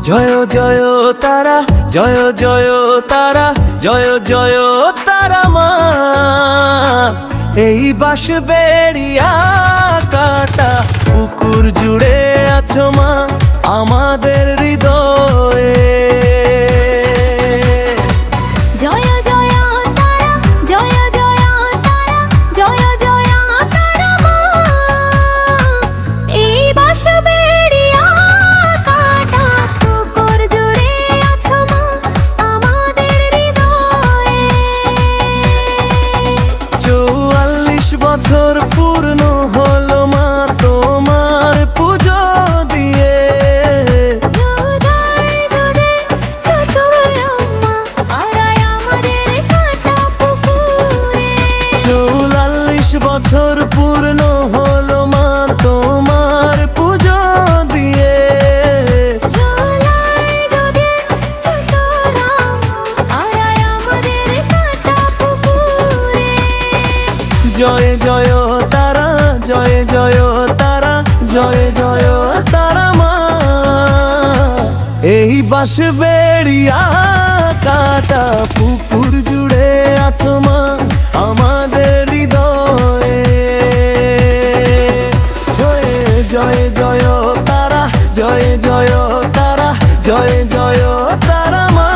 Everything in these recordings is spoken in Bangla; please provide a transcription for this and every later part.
জয় জয় তারা, জয় জয় তারা, জয় জয় তারা মা। এই বাঁশবেড়িয়া কাটা পুকুর জুড়ে আছো মা আমাদের হৃদয়ে। বছর পূর্ণ হলো মা তোমার পুজো দিয়ে। 44 বছর পূর্ণ হলো মা তোমার পুজো দিয়ে। জয় জয় তারা, জয় জয় তারা, জয় জয় তারা মা। এই বাঁশবেড়িয়া কাটা পুকুর জুড়ে আছো মা আমাদের হৃদয়ে। জয় জয় জয় তারা, জয় জয় তারা, জয় জয় তারা মা।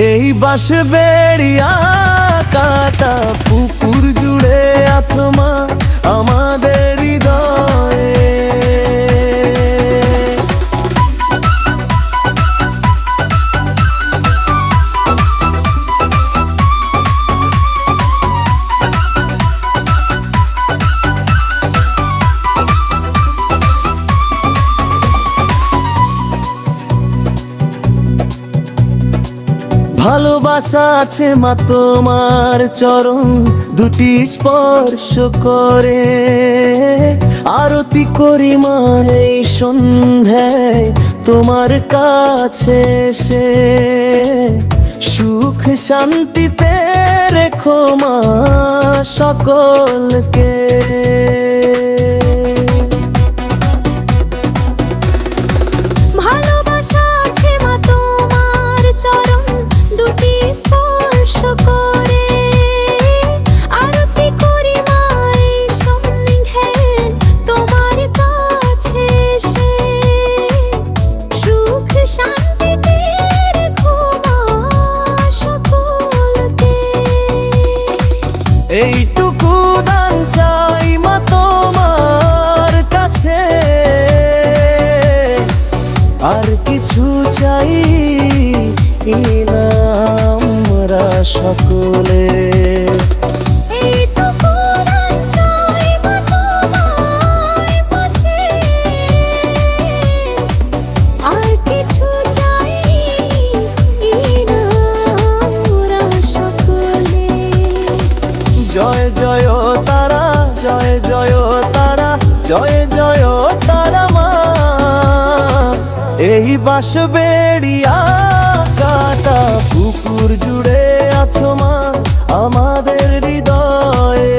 এই বাঁশবেড়িয়া কাটা পুকুর জুড়ে আছো মা আমাদের হৃদয়ে। ভালোবাসা আছে মা তোমার চরণ দুটি স্পর্শ করে। আরতি করি মা এই সন্ধ্যায় তোমার কাছে এসে। সুখ শান্তিতে রেখো মা সকলকে। এইটুকু দান চাই মা তোমার কাছে, আর কিছু চাই না আমরা সকলে। জয় জয় তারা, জয় জয় তারা, জয় জয় তারা মা। এই বাঁশবেড়িয়া কাটা পুকুর জুড়ে আছো মা আমাদের হৃদয়ে।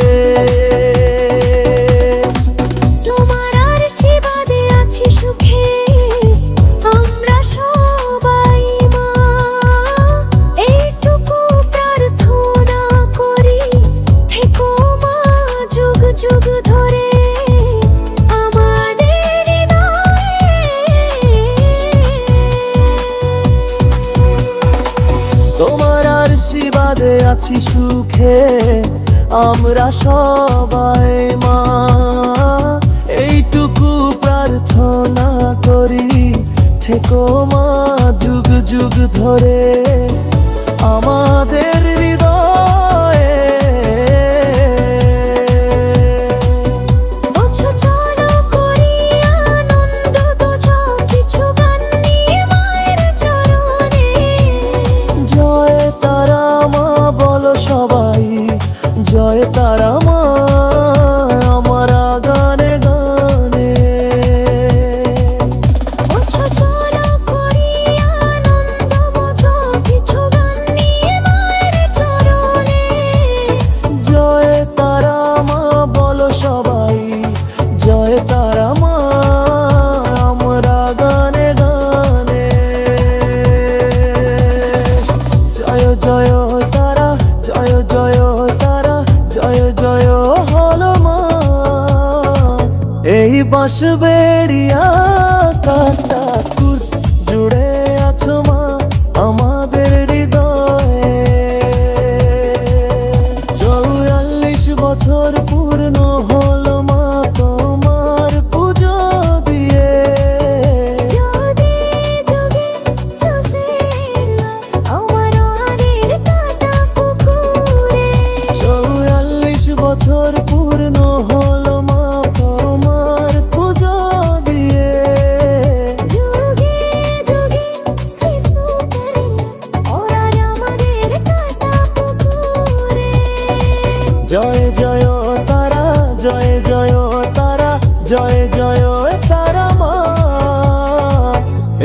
তোমার আশীর্বাদে আছি সুখে আমরা সবাই মা। এইটুকু প্রার্থনা করি থেকো মা যুগ যুগ ধরে আমাদের হৃদয়ে। তোমার আশীর্বাদে আছি সুখে আমরা সবাই মা। এইটুকু প্রার্থনা করি থেকো মা যুগ যুগ ধরে আমাদের হৃদয়ে। জয় তারা মা আমার গানে গানে। চলো করি আনন্দ বোঝো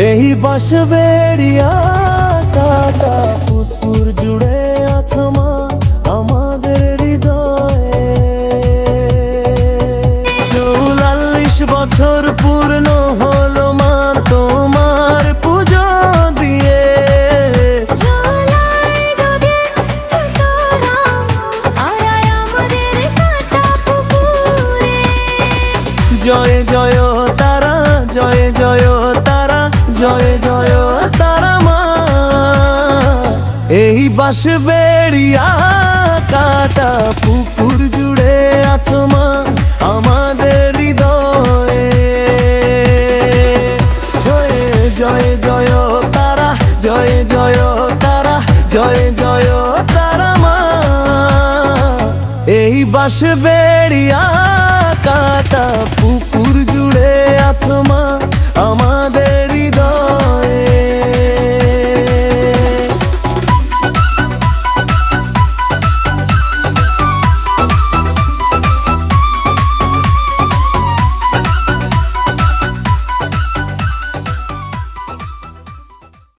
এই বাঁশবেড়িয়া কাটা পুকুর জুড়ে আছো মা আমাদের হৃদয়ে। ৪৪ বছর পূর্ণ হলো মা তোমার পুজো দিয়ে। ঝোলায় যদি চতরা আড়ায় আমাদের কাটা পুকুরে। জয় জয় তারা, জয় জয় তারা, জয় জয় তারা মা। এই বাঁশবেড়িয়া কাটা পুকুর জুড়ে আছো মা আমাদের হৃদয়ে। জয় জয় জয় তারা, জয় জয় তারা, জয় জয় তারা মা। এই বাঁশবেড়িয়া কাটা পুকুর জুড়ে আছো মা আমাদের